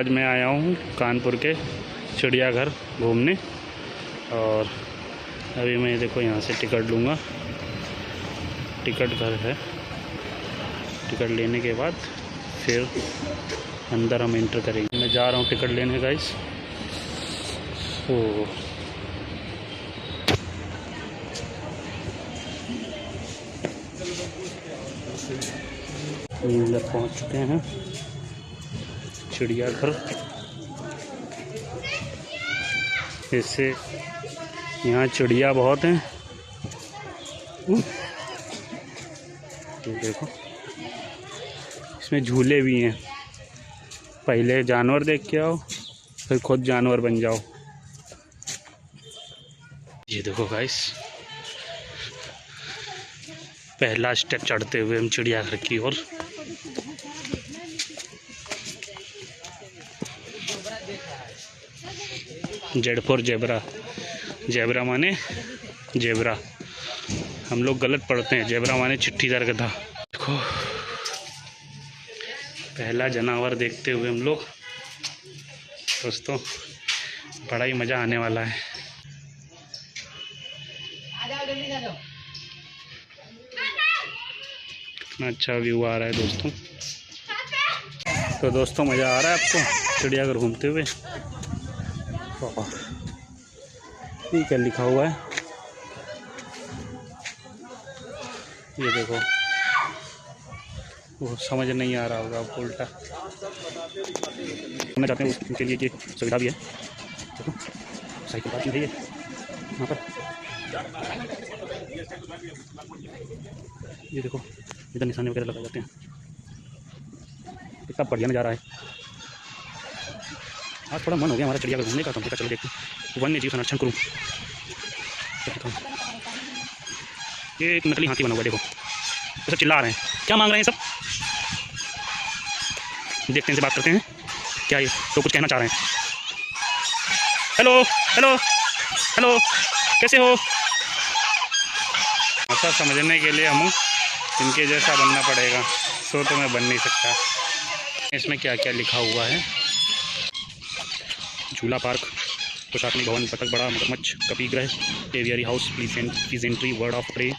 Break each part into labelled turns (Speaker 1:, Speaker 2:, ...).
Speaker 1: आज मैं आया हूँ कानपुर के चिड़ियाघर घूमने और अभी मैं देखो यहाँ से टिकट लूँगा। टिकट घर है, टिकट लेने के बाद फिर अंदर हम एंटर करेंगे। मैं जा रहा हूँ टिकट लेने गाइस। ओ अंदर पहुँच चुके हैं चिड़ियाघर। इससे यहाँ चिड़िया बहुत हैं। ये देखो, इसमें झूले भी हैं। पहले जानवर देख के आओ, फिर खुद जानवर बन जाओ। ये देखो गाइस, पहला स्टेप चढ़ते हुए हम चिड़ियाघर की ओर। जेड फॉर जेबरा, जेबरा माने जेबरा। हम लोग गलत पढ़ते हैं, जेबरा माने चिट्ठी दर गधा। देखो पहला जानवर देखते हुए हम लोग। दोस्तों बड़ा ही मज़ा आने वाला है। कितना अच्छा व्यू आ रहा है दोस्तों। तो दोस्तों मज़ा आ रहा है आपको चिड़ियाघर घूमते हुए? ये क्या लिखा हुआ है? ये देखो, वो समझ नहीं आ रहा होगा आपको। उल्टा करना चाहते हैं उनके लिए ये सुविधा भी है। देखो साइकिल पार्किंग है ये यहाँ पर। ये देखो इधर निशाने वगैरह लगाए जाते हैं। कितना बढ़िया नज़ारा है। आज थोड़ा मन हो गया हमारा चिड़ियाघर घूमने का, तो चलो देखते हैं वन्य जीव संरक्षण करूँ। ये एक नकली हाथी बना हुआ है, देखो ये सब चिल्ला रहे हैं। क्या मांग रहे हैं सब? देखते हैं, इनसे बात करते हैं। क्या ये तो कुछ कहना चाह रहे हैं? हेलो हेलो हेलो, कैसे हो? ऐसा समझने के लिए हम इनके जैसा बनना पड़ेगा, तो मैं बन नहीं सकता। इसमें क्या क्या लिखा हुआ है? झूला पार्क, प्रशासनिक भवन, बतख, बड़ा मगरमच्छ, कपीगृह, aviary house, pheasantry, bird of prey,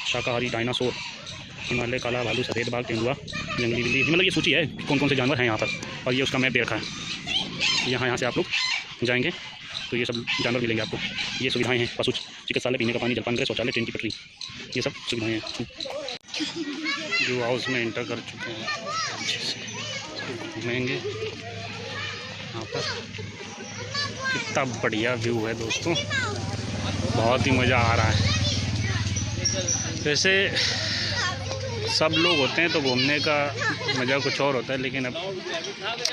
Speaker 1: शाकाहारी डायनासोर, हिमालय काला भालू, सफ़ेद बाघ, तेंदुआ, जंगली बिल्ली। मतलब ये सूची है कौन कौन से जानवर हैं यहाँ पर, और ये उसका मैप दे रखा है। यहाँ से आप लोग जाएंगे तो ये सब जानवर मिलेंगे आपको। ये सुविधाएं हैं: पशु चिकित्सालय, पीने का पानी, जलपान गृह, शौचालय, ट्रेन की पटरी, ये सब सुविधाएँ हैं। जू हाउस में एंटर कर चुके हैं, अच्छे से घूमेंगे यहाँ पर। कितना बढ़िया व्यू है दोस्तों, बहुत ही मज़ा आ रहा है। वैसे सब लोग होते हैं तो घूमने का मज़ा कुछ और होता है, लेकिन अब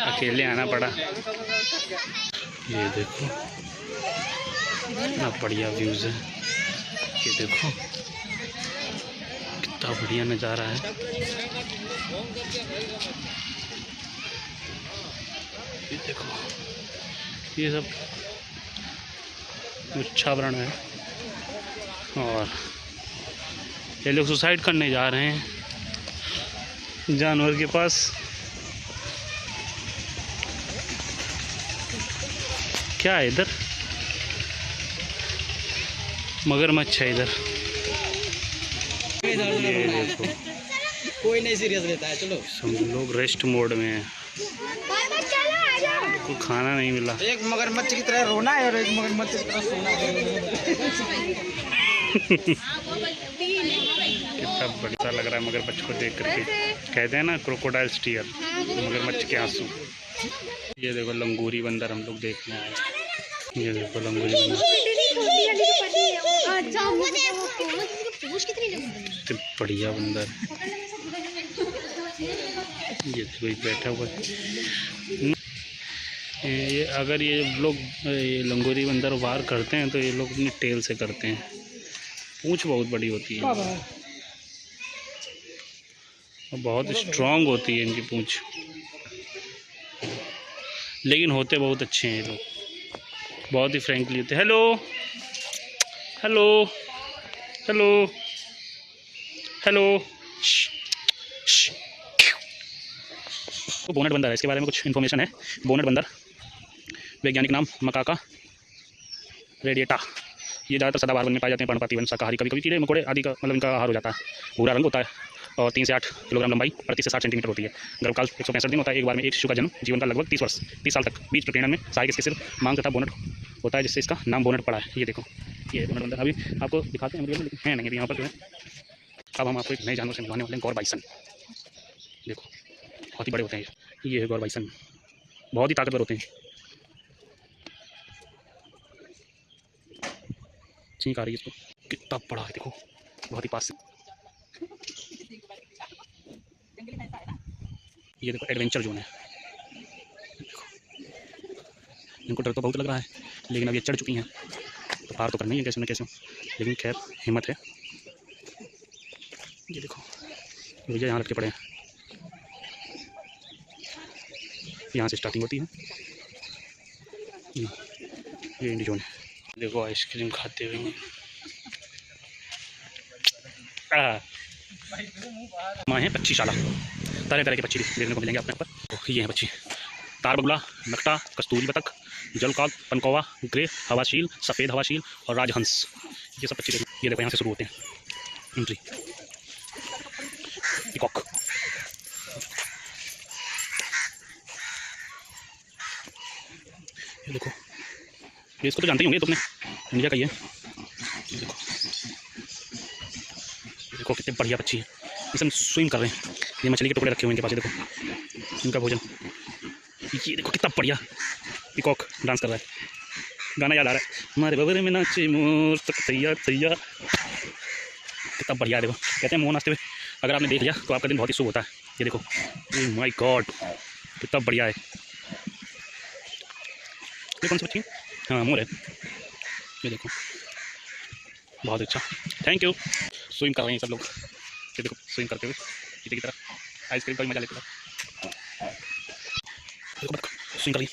Speaker 1: अकेले आना पड़ा। ये देखो कितना बढ़िया व्यूज़ है। ये देखो कितना बढ़िया नज़ारा है। ये देखो, ये सब वृक्षावरण है और ये लोग सुसाइड करने जा रहे हैं जानवर के पास। क्या है इधर? मगरमच्छ है इधर। ये देखो,
Speaker 2: कोई नहीं सीरियस लेता है। चलो
Speaker 1: सब लोग रेस्ट मोड में हैं, को खाना नहीं मिला।
Speaker 2: एक मगरमच्छ की तरह रोना है और एक मगरमच्छ की तरह सोना है।
Speaker 1: कितना बढ़िया लग रहा है मगरमच्छ को देख करके। कहते हैं ना क्रोकोडाइल्स टीयर, मगरमच्छ के आंसू। ये देखो लंगूरी बंदर हम लोग देखने आए। ये देखो लंगूरी बंदर, कितने बढ़िया बंदर। ये कोई बैठा हुआ है। ये अगर ये लोग ये लंगूरी बंदर वार करते हैं तो ये लोग अपनी टेल से करते हैं। पूंछ बहुत बड़ी होती है और बहुत स्ट्रांग होती है इनकी पूंछ, लेकिन होते बहुत अच्छे हैं ये लोग, बहुत ही फ्रेंकली होते हैं। Hello hello hello hello. देखो बोनेट बंदर है, इसके बारे में कुछ इन्फॉर्मेशन है। बोनेट बंदर, वैज्ञानिक नाम मकाका रेडिएटा। ये ज़्यादातर सदाबहार वन में पाए जाते हैं, पर्णपाती वन, शाकाहारी, कभी कभी कीड़े मकोड़े आदि का मतलब इनका आहार हो जाता है। भूरा रंग होता है और 3 से 8 किलोग्राम लंबाई, 38 से 60 सेंटीमीटर होती है। गर्भकाल 165 दिन होता है। एक बार में एक शिशु का जन्म, जीवन का लगभग 30 साल तक। बीज प्रकीर्णन में सहायक इसके सिर्फ मांग तथा बोनेट होता है, जिससे इसका नाम बोनेट पड़ा है। ये देखो, ये बोनेट बंदर अभी आपको दिखाते हैं, लेकिन है नहीं अभी यहाँ पर जो है। अब हम आपको एक नए जानवर से मिलवाने वाले हैं, गौर बाइसन। देखो बहुत ही बड़े होते हैं ये है गौर बाइसन, बहुत ही ताकतवर होते हैं। छींक आ रही है इसको, कितना बड़ा है देखो, बहुत ही पास से। ये देखो एडवेंचर जोन है, देखो इनको डर तो बहुत लग रहा है, लेकिन अब ये चढ़ चुकी हैं तो पार तो करना ही है कैसे न कैसे, लेकिन खैर हिम्मत है। ये देखो भैया यहाँ लटके पड़े हैं, यहाँ से स्टार्टिंग होती है। ये इंडी जोन है। देखो आइसक्रीम खाते हुए माँ है पक्षीशाला, तरह तरह के पक्षी देखने को मिलेंगे अपने पर। तो ये है पक्षी, तार बगुला, नकटा, कस्तूरी बतख, जलकाग, पनकौवा, ग्रे हवाशील, सफ़ेद हवाशील और राजहंस, ये सब पक्षी देखो। ये देखो यहाँ से शुरू होते हैं एंट्री। पिकॉक, ये देखो, ये इसको तो जानते ही होंगे, तो अपने इंडिया का ही है। देखो देखो कितने बढ़िया पक्षी है, इसमें स्विम कर रहे हैं। ये मछली के टुकड़े रखे हुए इनके पास, देखो इनका भोजन। ये देखो कितना बढ़िया पिकॉक डांस कर रहा है, गाना याद आ रहा है, हमारे बबरे में नाचे मोर तैयार तैयार। कितना बढ़िया है, देखो कहते हैं मोर नाचते हुए अगर आपने देख लिया तो आपका दिन बहुत ही शुभ होता है। ये देखो, ओह माय गॉड कितना बढ़िया है। ये कौन सी पक्षी? हाँ मोर है। ये देखो बहुत अच्छा, थैंक यू। स्विम कर रहे हैं सब लोग, ये देखो स्विम करते हुए पीछे की तरफ, आइसक्रीम का भी मजा लेते हुए। देखो स्विम कर रही है,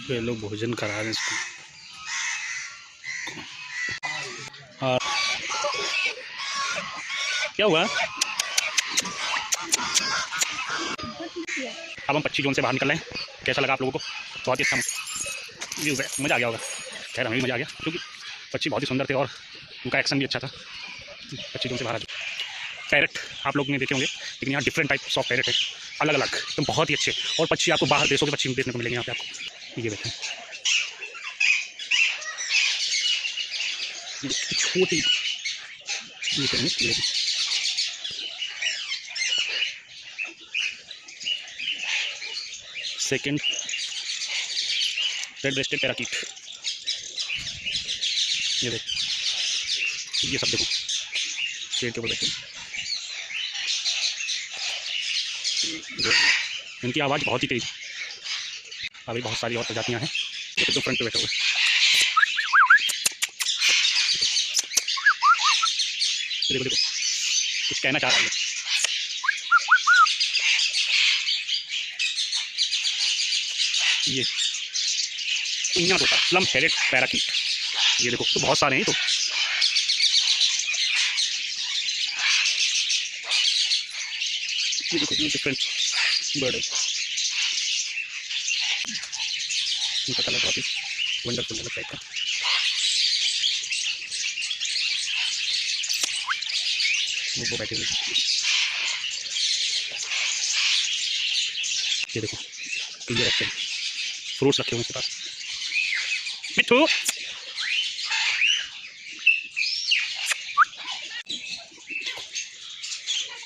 Speaker 1: ये लोग भोजन करा रहे हैं इसको। और क्या हुआ? अब हम पक्षी जोन से बाहर निकल रहे हैं। कैसा लगा आप लोगों को? बहुत ही अच्छा व्यूज़ है, मज़ा आ गया होगा। खैर हमें भी मज़ा आ गया, क्योंकि पक्षी बहुत ही सुंदर थे और उनका एक्शन भी अच्छा था। पक्षी जोन से बाहर आ चुके। पैरट आप लोग ने देखे होंगे, लेकिन यहाँ डिफरेंट टाइप्स ऑफ पैरट है, अलग अलग, तो बहुत ही अच्छे। और पक्षी आपको बाहर देशों के पक्षी देखने को मिलेंगे यहाँ पे आपको। ये देखें छोटी, सेकेंड रेड ब्रेस्टेड पैराकीट। ये देखो, ये सब देखो पेड़ के ऊपर बैठे। इनकी आवाज़ बहुत ही तेज। अभी बहुत सारी और प्रजातियाँ हैं जो फ्रंट पे बैठे हुए। देखो देखो कुछ कहना चाह रहा है। ये इन्ना होता है स्लम हेडेड पैराकीट। ये देखो तो बहुत सारे हैं। तो ये देखो ये डिफरेंट बर्ड है, इनका कलर बहुत ही वंडरफुल अलग टाइप का। वो बैठे हुए, ये देखो ये रखे हैं फ्रूट्स रखे हुए उसके पास। मिठू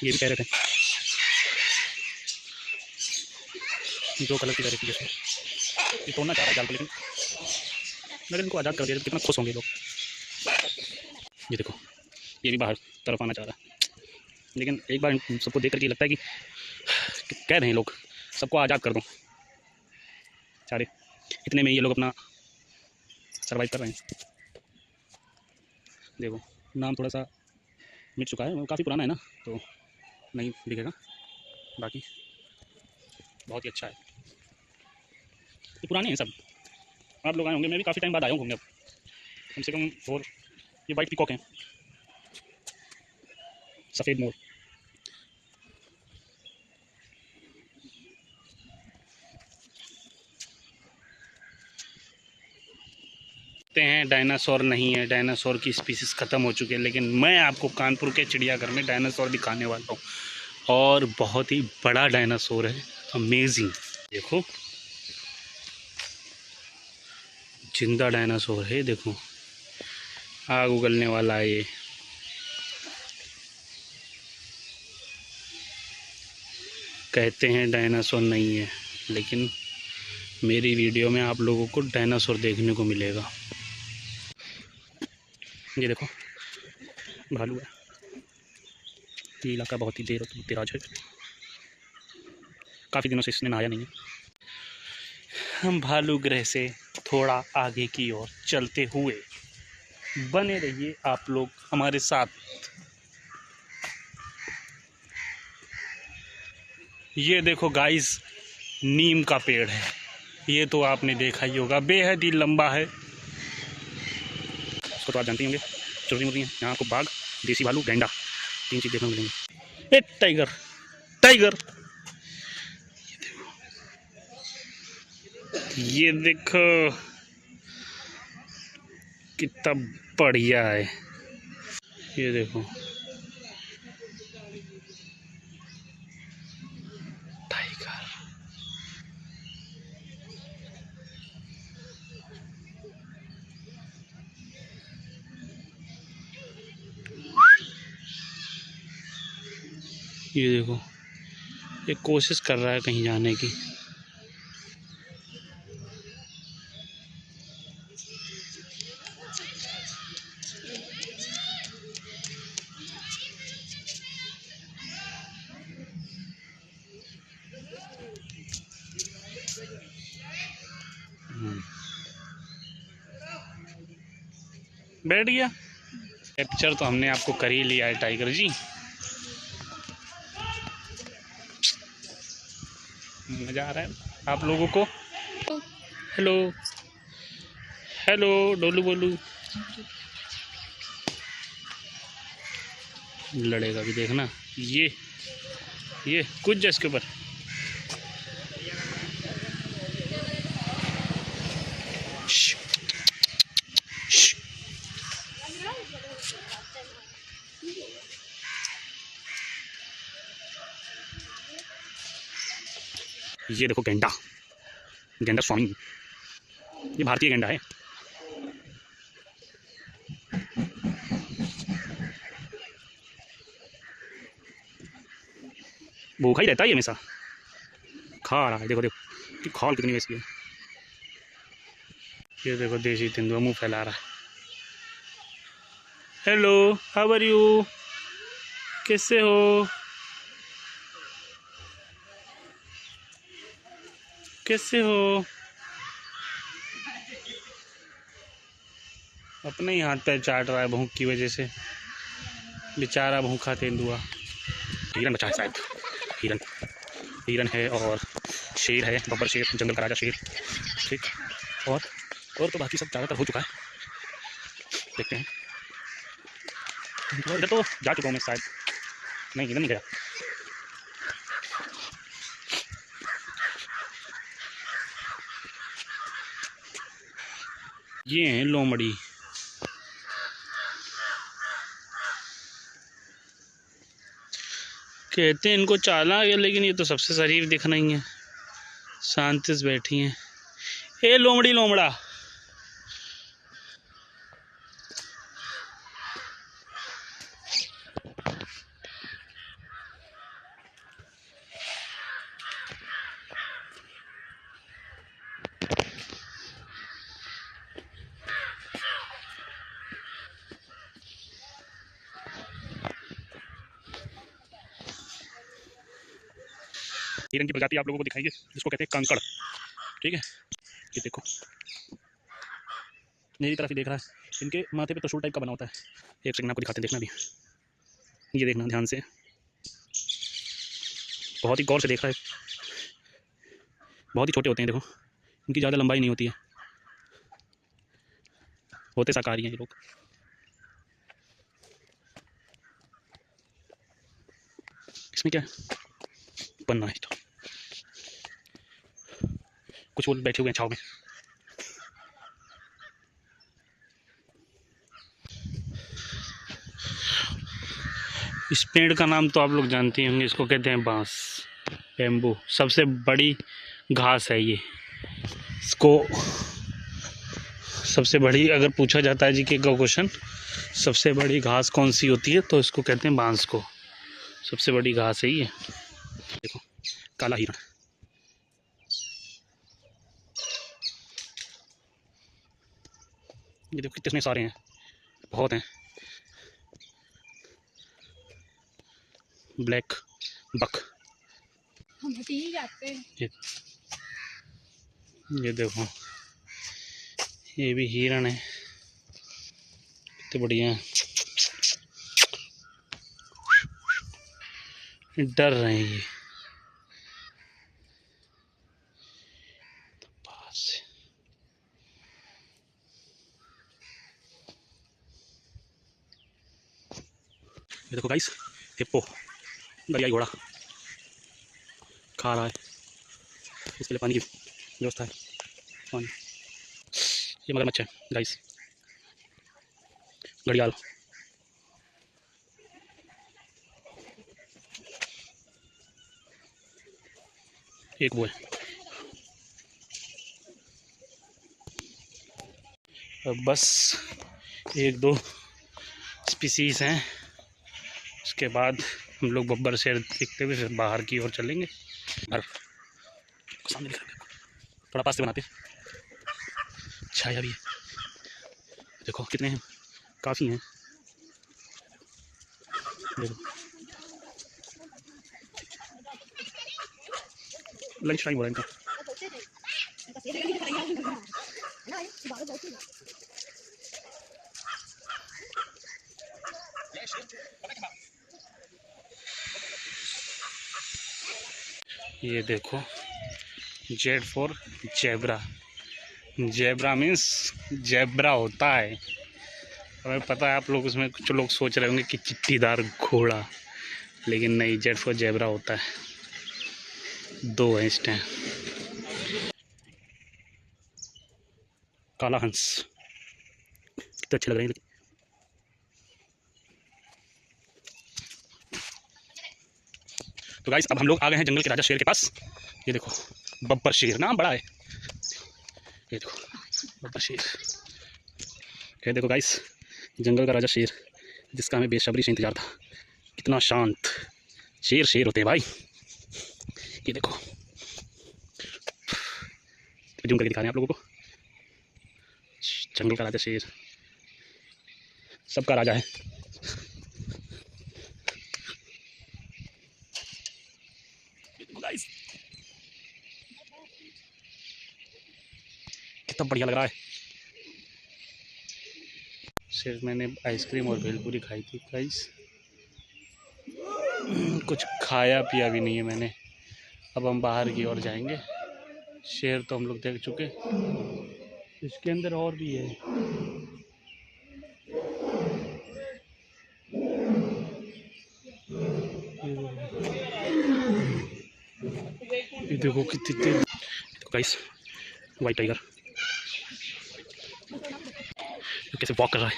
Speaker 1: ये भी पैरेट है, जो कलर की पैरेट है। ये तोड़ना चाह रहा है जाल को, लेकिन अगर इनको आज़ाद कर दिया तो कितना खुश होंगे लोग। ये देखो ये भी बाहर तरफ आना चाह रहा है। लेकिन एक बार इन सबको देख करके लगता है कि कह रहे हैं लोग सबको आज़ाद कर दो, सारे इतने में ये लोग अपना सर्वाइव कर रहे हैं। देखो नाम थोड़ा सा मिट चुका है, काफ़ी पुराना है ना, तो नहीं दिखेगा, बाकी बहुत ही अच्छा है। ये पुराने हैं सब, आप लोग आए होंगे, मैं भी काफ़ी टाइम बाद आया हूँ घूमने, अब कम से कम। और ये वाइट पीकॉक हैं, सफ़ेद मोर। कहते हैं डायनासोर नहीं है, डायनासोर की स्पीसीज़ ख़त्म हो चुकी है, लेकिन मैं आपको कानपुर के चिड़ियाघर में डायनासोर दिखाने वाला हूँ, और बहुत ही बड़ा डायनासोर है, अमेजिंग। देखो जिंदा डायनासोर है, देखो आग उगलने वाला है ये। कहते हैं डायनासोर नहीं है, लेकिन मेरी वीडियो में आप लोगों को डायनासोर देखने को मिलेगा। ये देखो भालू है, ये इलाका बहुत ही तेराज है, काफ़ी दिनों से इसने नहाया नहीं है। हम भालू ग्रह से थोड़ा आगे की ओर चलते हुए, बने रहिए आप लोग हमारे साथ। ये देखो गाइस, नीम का पेड़ है, ये तो आपने देखा ही होगा, बेहद ही लंबा है। उसको तो आप जानते होंगे, छोटी मोटी हैं। यहाँ आपको बाघ, देसी भालू, गैंडा, 3 चीज़ देखने को मिलेंगी। ए टाइगर, टाइगर, ये देखो कितना बढ़िया है, ये देखो टाइगर। ये देखो ये कोशिश कर रहा है कहीं जाने की। बैठ गया। कैप्चर तो हमने आपको कर ही लिया है टाइगर जी, मज़ा आ रहा है आप लोगों को। हेलो हेलो डोलू बोलू, लड़ेगा भी देखना। ये कुछ जा इसके ऊपर। ये देखो गेंडा, गेंडा स्वामी, ये भारतीय गेंडा है। भूखा ही रहता है ये, हमेशा खा रहा है। देखो देखो कि खाल कितनी वैसी है। ये देखो देसी तेंदुआ मुंह फैला रहा है। हेलो हाउ आर यू, कैसे हो? कैसे हो? अपने ही हाथ पैर चाट रहा है भूख की वजह से, बेचारा भूखा तेंदुआ। हिरन बचा है शायद, हिरन, हिरन है और शेर है, बब्बर शेर, जंगल का राजा शेर, ठीक। और तो बाकी सब ज़्यादातर हो चुका है, देखते हैं। इधर तो जा चुका हूँ मैं शायद, नहीं इधर नहीं गया। ये हैं लोमड़ी, कहते हैं इनको चाला है, लेकिन ये तो सबसे शरीफ दिख रही हैं, शांति से बैठी हैं। ए लोमड़ी लोमड़ा, हिरन की प्रजाति आप लोगों को दिखाएंगे जिसको कहते हैं कंकड़। ठीक है, ये देखो मेरी तरफ ही देख रहा है। इनके माथे पे त्रिशूल टाइप का बना होता है। एक सेकंड आपको दिखाते हैं, देखना भी, ये देखना ध्यान से, बहुत ही गौर से देख रहा है। बहुत ही छोटे होते हैं, देखो इनकी ज़्यादा लंबाई नहीं होती है, होते शाकाहारी हैं ये लोग। इसमें क्या है, पन्ना है, तो कुछ वो बैठे हुए हैं छाव में। इस पेड़ का नाम तो आप लोग जानते होंगे, इसको कहते हैं बांस, बैम्बू। सबसे बड़ी घास है ये। इसको सबसे बड़ी, अगर पूछा जाता है जी के का क्वेश्चन, सबसे बड़ी घास कौन सी होती है, तो इसको कहते हैं बांस को। सबसे बड़ी घास है ये। देखो काला हिरण, ये देखो कितने सारे हैं, बहुत हैं। ब्लैक बक,
Speaker 3: हम पी जाते हैं।
Speaker 1: ये देखो ये भी हिरण है, कितने बढ़िया हैं। डर रहे हैं ये पास से। ये देखो गाइस, हिप्पो, दरियाई घोड़ा खा रहा है, इसके लिए पानी की व्यवस्था है, पानी। ये मगरमच्छ है गाइस, घड़ियाल। एक वो है। अब बस एक दो स्पीसीज हैं, उसके बाद हम लोग बब्बर शेर देखते हुए फिर बाहर की ओर चलेंगे। और सामने दिख रहा है, थोड़ा पास से बनाते, छाया भी है, देखो कितने हैं, काफ़ी हैं। देखो लंच टाइम हो रहा है इनका। ये देखो Z for zebra. Zebra means zebra होता है, हमें पता है। आप लोग उसमें कुछ लोग सोच रहे होंगे कि चिट्टीदार घोड़ा, लेकिन नहीं, जेड फॉर जेब्रा होता है। दो हैं इस टाइम। काला हंस, कितने अच्छे लग रहे हैं। तो गाइस अब हम लोग आ गए हैं जंगल के राजा शेर के पास। ये देखो बब्बर शेर, नाम बड़ा है। ये देखो बब्बर शेर, ये देखो गाइस जंगल का राजा शेर, जिसका हमें बेसब्री से इंतजार था। कितना शांत, शेर शेर होते हैं भाई। ये देखो जूम करके दिखा रहे हैं आप लोगों को। जंगल का राजा शेर सबका राजा है। कितना बढ़िया लग रहा है। सिर्फ मैंने आइसक्रीम और भेलपूरी खाई थी गाइस, कुछ खाया पिया भी नहीं है मैंने। अब हम बाहर की ओर जाएंगे। शेर तो हम लोग देख चुके, इसके अंदर और भी है। ये देखो कितनी तेज, देखो गाइस वाइट टाइगर कैसे वॉक कर रहा है,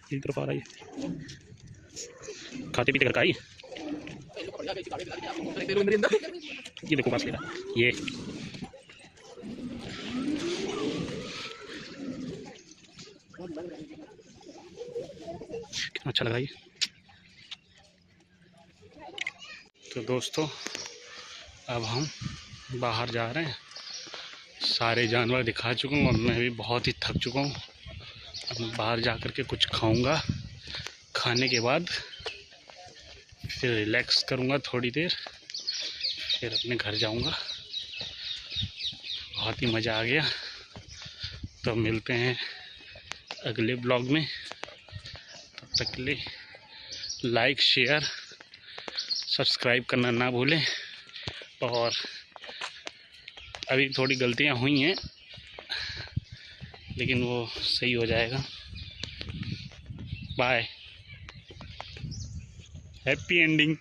Speaker 1: मेरी तरफ आ रहा है। खाते पीते घर का ही, ये देखो पास ले रहा, ये कितना अच्छा लगा ये। तो दोस्तों अब हम बाहर जा रहे हैं। सारे जानवर दिखा चुका हूँ और मैं भी बहुत ही थक चुका हूँ। अब बाहर जा कर के कुछ खाऊंगा, खाने के बाद फिर रिलैक्स करूँगा थोड़ी देर, फिर अपने घर जाऊँगा। बहुत ही मज़ा आ गया। तो मिलते हैं अगले ब्लॉग में। तब तक के लिए लाइक शेयर सब्सक्राइब करना ना भूलें। और अभी थोड़ी गलतियां हुई हैं, लेकिन वो सही हो जाएगा। Bye, happy ending.